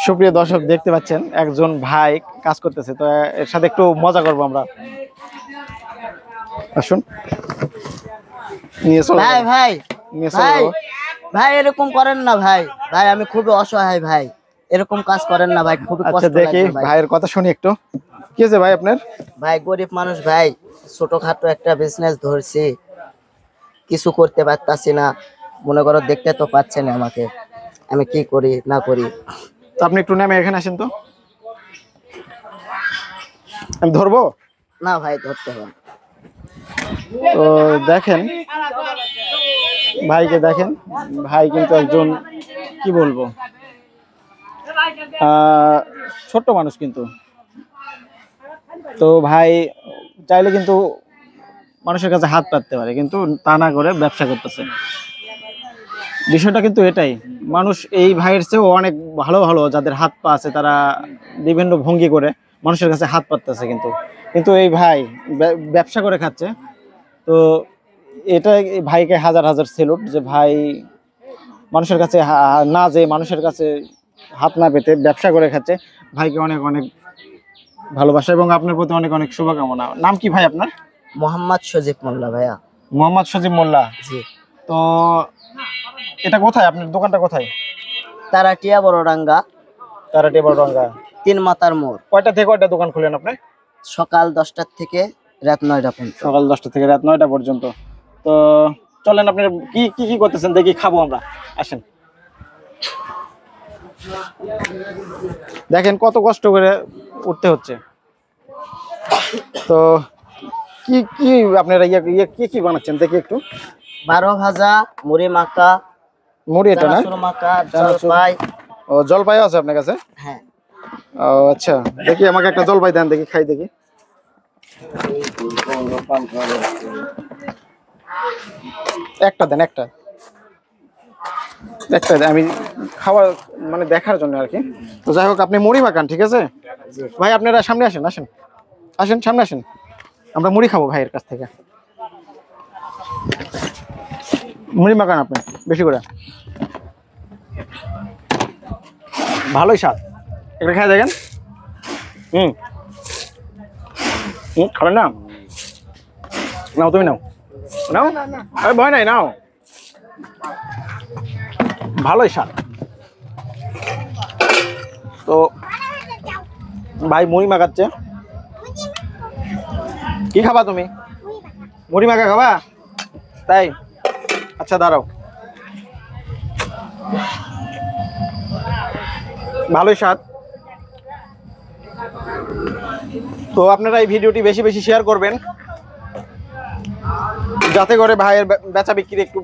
সুপ্রিয় দর্শক দেখতে পাচ্ছেন একজন ভাই কাজ করতেছে, তো এর সাথে একটু মজা করবো আমরা। আসুন নিয়ে চলো ভাই ভাই নিয়ে ভাই চলো। ভাই এরকম করেন না ভাই। ভাই আমি খুবই অসহায় ভাই, এরকম কাজ করেন না ভাই, খুবই আচ্ছা কষ্ট দেখি লাগে ভাই। ভাইয়ের কথা শুনি একটু। কি হয়েছে ভাই আপনার? ভাই গরিব মানুষ ভাই, ছোটখাটো একটা বিজনেস ধরছি, কিছু করতে পারতাছি না। মনে করো দেখতে তো পাচ্ছেন আমাকে, আমি কি করি না করি। তো আপনি একটু নেমে এখানে আসেন তো, আমি ধরবো। না ভাই ধরতে হবে না। তো দেখেন ভাইকে দেখেন, ভাই কিন্তু একজন কি বলবো ছোট্ট মানুষ কিন্তু। তো ভাই চাইলে কিন্তু মানুষের কাছে হাত পাততে পারে, কিন্তু তা না করে ব্যবসা করতেছে। বিষয়টা কিন্তু এটাই, মানুষ এই ভাইয়ের চেয়েও অনেক ভালো ভালো যাদের হাত পা আছে তারা বিভিন্ন ভঙ্গি করে মানুষের কাছে হাত পাততেছে, কিন্তু কিন্তু এই ভাই ব্যবসা করে খাচ্ছে। তো এটা এই ভাইকে হাজার হাজার সেলুট, যে ভাই মানুষের কাছে না যে মানুষের কাছে হাত না পেতে ব্যবসা করে খাচ্ছে। ভাইকে অনেক অনেক ভালোবাসা এবং আপনার প্রতি অনেক অনেক শুভকামনা। নাম কি ভাই আপনার? মোহাম্মদ সজীব মোল্লা ভাইয়া। মোহাম্মদ সজিব মোল্লা। জি। তো এটা কোথায়, আপনার দোকানটা কোথায়? তারাটিয়া বড়ডাঙ্গা, তারাটি বড়রঙ্গা। 3 মাথার মোড়। কয়টা থেকে কয়টা দোকান খুলেন আপনি? সকাল 10টার থেকে রাত 9টা পর্যন্ত। সকাল 10টা থেকে রাত 9টা পর্যন্ত। তো চলেন, আপনার কি কি কি করতেছেন দেখি, খাবো আমরা, আসেন। দেখেন কত কষ্ট করে উঠতে হচ্ছে। তো কি কি আপনারা কি কি বানাচ্ছেন দেখি একটু। 12 ভাজা, মুড়ি মাখা, মুড়ি এটা না? চানাচুর মাখা, জলপাই। ও জলপাইও আছে আপনার কাছে? হ্যাঁ। ও আচ্ছা, দেখি আমাকে একটা জলপাই দেন দেখি, খাই দেখি। একটা দেন, একটা একটা দেন, আমি খাওয়ার মানে দেখার জন্য আর কি। তো যাই হোক, আপনি মুড়ি মাখান, ঠিক আছে ভাই? আপনারা সামনে আসেন, আসেন আসেন, সামনে আসেন, আমরা মুড়ি খাবো ভাইয়ের কাছ থেকে। মুড়ি মাখান আপনি বেশি করে, ভালোই স্বাদ। একটা খাই দেখেন। হুম হুম, খাবেন না? নাও, তুমি নাও, নাও, আরে ভয় নাই, নাও, ভালোই স্বাদ। তো ভাই মুড়ি মাখাচ্ছে। কি খাবা তুমি? মুড়ি মাখা খাবা? তাই, আচ্ছা দাঁড়াও। ভালোই স্বাদ। তো আপনারা এই ভিডিওটি বেশি বেশি শেয়ার করবেন, যাতে করে ভাইয়ের বেচা বিক্রি একটু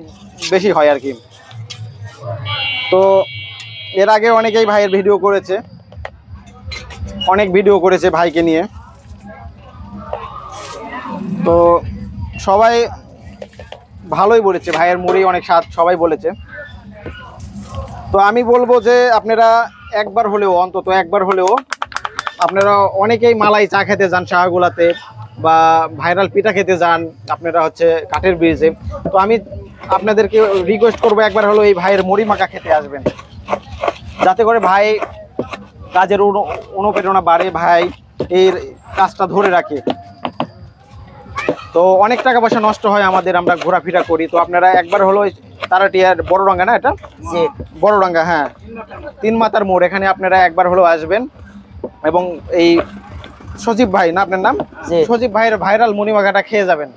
বেশি হয় আর কি। তো এর আগে অনেকেই ভাইয়ের ভিডিও করেছে, অনেক ভিডিও করেছে ভাইকে নিয়ে। তো সবাই ভালোই বলেছে, ভাইয়ের মুড়ি অনেক স্বাদ সবাই বলেছে। তো আমি বলবো যে আপনারা একবার হলেও, অন্তত একবার হলেও আপনারা, অনেকেই মালাই চা খেতে যান শাহগুলাতে, বা ভাইরাল পিঠা খেতে যান আপনারা হচ্ছে কাঠের ব্রিজে। তো আমি আপনাদেরকে রিকোয়েস্ট করবো একবার হলো এই ভাইয়ের মুড়ি মাখা খেতে আসবেন, যাতে করে ভাই কাজের অনুপ্রেরণা বাড়ে, ভাই এই কাজটা ধরে রাখে। তো অনেক টাকা পয়সা নষ্ট হয় আমাদের, আমরা ঘোরাফেরা করি। তো আপনারা একবার হলো তারাটিয়ার বড়রঙ্গা না, এটা বড়রঙ্গা, হ্যাঁ 3 মাথার মোড়, এখানে আপনারা একবার হলো আসবেন। এবং এই সজীব ভাই না আপনার নাম? সজীব ভাইয়ের ভাইরাল মুড়ি মাখাটা খেয়ে যাবেন।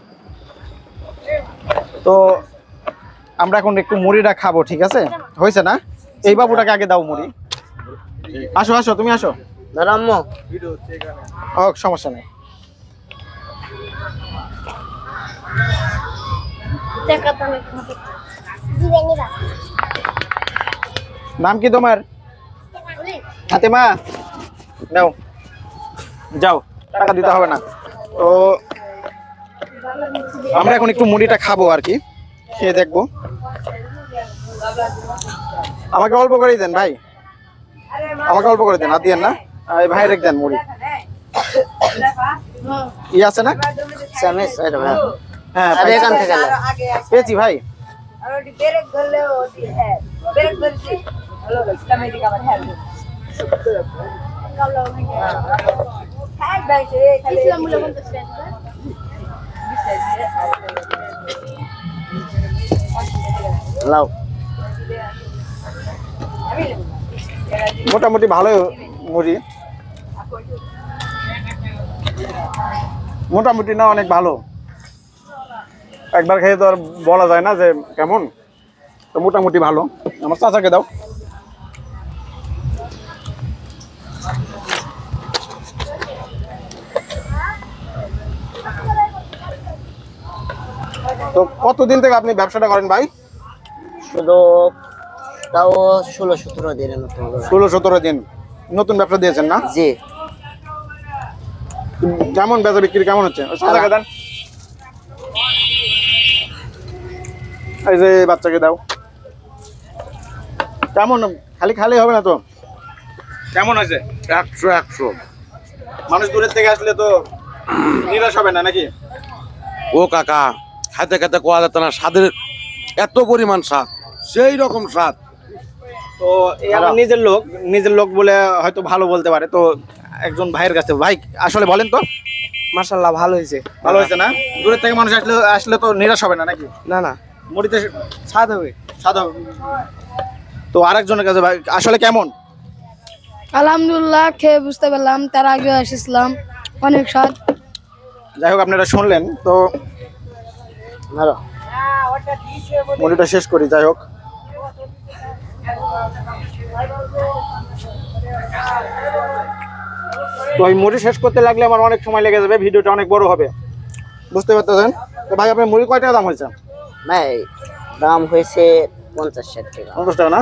তো আমরা এখন একটু মুড়িটা খাবো, ঠিক আছে? হয়েছে না? এই বাবুটাকে আগে দাও মুড়ি। আসো আসো, তুমি আসো। হোক, সমস্যা নেই। নাম কি তোমার? ফাতেমা, নাও, যাও, টাকা দিতে হবে না। তো আমরা এখন একটু মুড়িটা খাবো আর কি, খেয়ে দেখবো। আমাকে অল্প করেই দেন ভাই, আমাকে অল্প করে দেন, আর দিয়েন না। এই ভাই রেখ দেন মুড়ি। ই আছে না? হ্যাঁ পেয়েছি ভাই। লাও মোটামুটি ভালো মুড়ি, মোটামুটি না অনেক ভালো। একবার খেয়ে তো আর বলা যায় না যে কেমন, তো মোটামুটি ভালো। আমার চাচাকে দাও। তো কতদিন থেকে আপনি ব্যবসাটা করেন ভাই? শুধু তাও 16-17 দিনের মতো হলো। 16-17 দিন নতুন ব্যবসা দিয়েছেন না? জি। কেমন বেচা বিক্রি কেমন হচ্ছে? চাচাকে দেন, এই যে বাচ্চাকে দাও। কেমন, খালি খালি হবে না তো? কেমন হয়েছে? 100 মানুষ দূরের থেকে আসলে তো নিরাশ হবে না নাকি? ও কাকা, খাইতে খাইতে কোয়া যেত না, স্বাদের এত পরিমাণ স্বাদ, সেই রকম স্বাদ। তো এই আমার নিজের লোক বলে হয়তো ভালো বলতে পারে। তো একজন ভাইয়ের কাছে, ভাই আসলে বলেন তো। মাশাআল্লাহ ভালো হয়েছে। ভালো হয়েছে না? দূরের থেকে মানুষ আসলে তো নিরাশ হবে না নাকি? না না, মুড়িতে স্বাদ হবে। স্বাদ হবে। তো আরেকজনের কাছে, ভাই আসলে কেমন? আলহামদুলিল্লাহ, খেয়ে বুঝতে পারলাম, তার আগে এসেছিলাম, অনেক স্বাদ। যাই হোক, আপনারা শুনলেন তো। ভালো। মুড়িটা শেষ করি। যাই হোক, তো এই মুড়ি শেষ করতে লাগলে আমার অনেক সময় লেগে যাবে, ভিডিওটা অনেক বড় হবে, বুঝতে পারতেছেন। তো ভাই আপনার মুড়ি কয় টাকা দাম হয়েছে? ভাই দাম হয়েছে 50-60 টাকা। 50 টাকা না?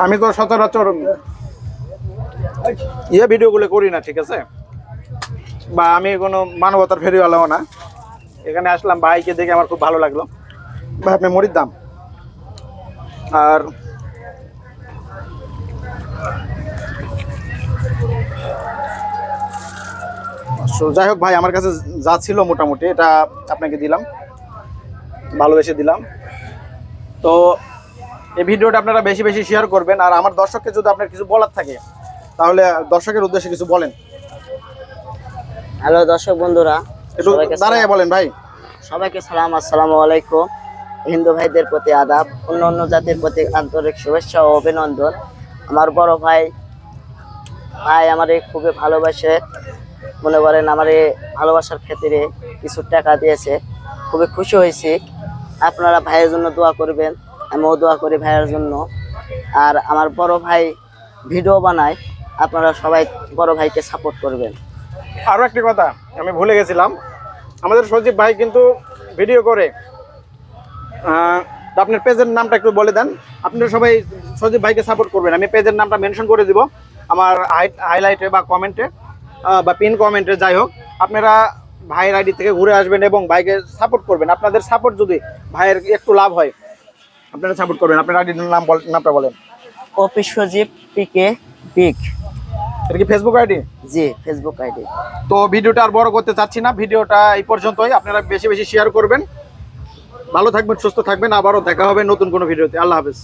আমি তো সচরাচর ভিডিওগুলো করি না, ঠিক আছে? বা আমি কোনো মানবতার ফেরিওয়ালাও না। এখানে আসলাম, ভাইকে দেখে আমার খুব ভালো লাগলো। ভাই আপনি মুড়ির দাম। আর যাই হোক ভাই, আমার কাছে যা ছিল মোটামুটি এটা আপনাকে দিলাম, ভালোবেসে দিলাম। তো এই ভিডিওটা আপনারা বেশি বেশি শেয়ার করবেন। আর আমার দর্শককে যদি আপনার কিছু বলার থাকে তাহলে দর্শকের উদ্দেশ্যে কিছু বলেন। হ্যালো দর্শক বন্ধুরা, একটু দাঁড়াইয়া বলেন ভাই। সবাইকে সালাম, আসসালামু আলাইকুম। হিন্দু ভাইদের প্রতি আদাব, অন্য অন্য জাতির প্রতি আন্তরিক শুভেচ্ছা ও অভিনন্দন। আমার বড় ভাই আমারে খুবই ভালোবাসে, মনে করেন আমার এই ভালোবাসার ক্ষেত্রে কিছু টাকা দিয়েছে, খুবই খুশি হয়েছি। আপনারা ভাইয়ের জন্য দোয়া করবেন, আমিও দোয়া করি ভাইয়ের জন্য। আর আমার বড় ভাই ভিডিও বানায়, আপনারা সবাই বড় ভাইকে সাপোর্ট করবেন। আরও একটি কথা আমি ভুলে গেছিলাম, আমাদের সজীব ভাই কিন্তু ভিডিও করে। আপনার পেজের নামটা একটু বলে দেন। আপনারা সবাই সজীব ভাইকে সাপোর্ট করবেন। আমি পেজের নামটা মেনশন করে দিব আমার হাইলাইটে বা কমেন্টে বা পিন কমেন্টে। যাই হোক, আপনারা ভাইয়ের আইডি থেকে ঘুরে আসবেন এবং ভাইকে সাপোর্ট করবেন। আপনাদের সাপোর্ট যদি ভাইয়ের একটু লাভ হয়, আপনারা সাপোর্ট করবেন। আপনার আইডির নামটা বলেন। কপি সজীব পিকে পিক। এটা কি ফেসবুক আইডি? জি, ফেসবুক আইডি। তো ভিডিওটা আর বড় করতে চাচ্ছি না, ভিডিওটা এই পর্যন্তই। আপনারা বেশি বেশি শেয়ার করবেন। ভালো থাকবেন, সুস্থ থাকবেন। আবারও দেখা হবে নতুন কোনো ভিডিওতে। আল্লাহ হাফেজ।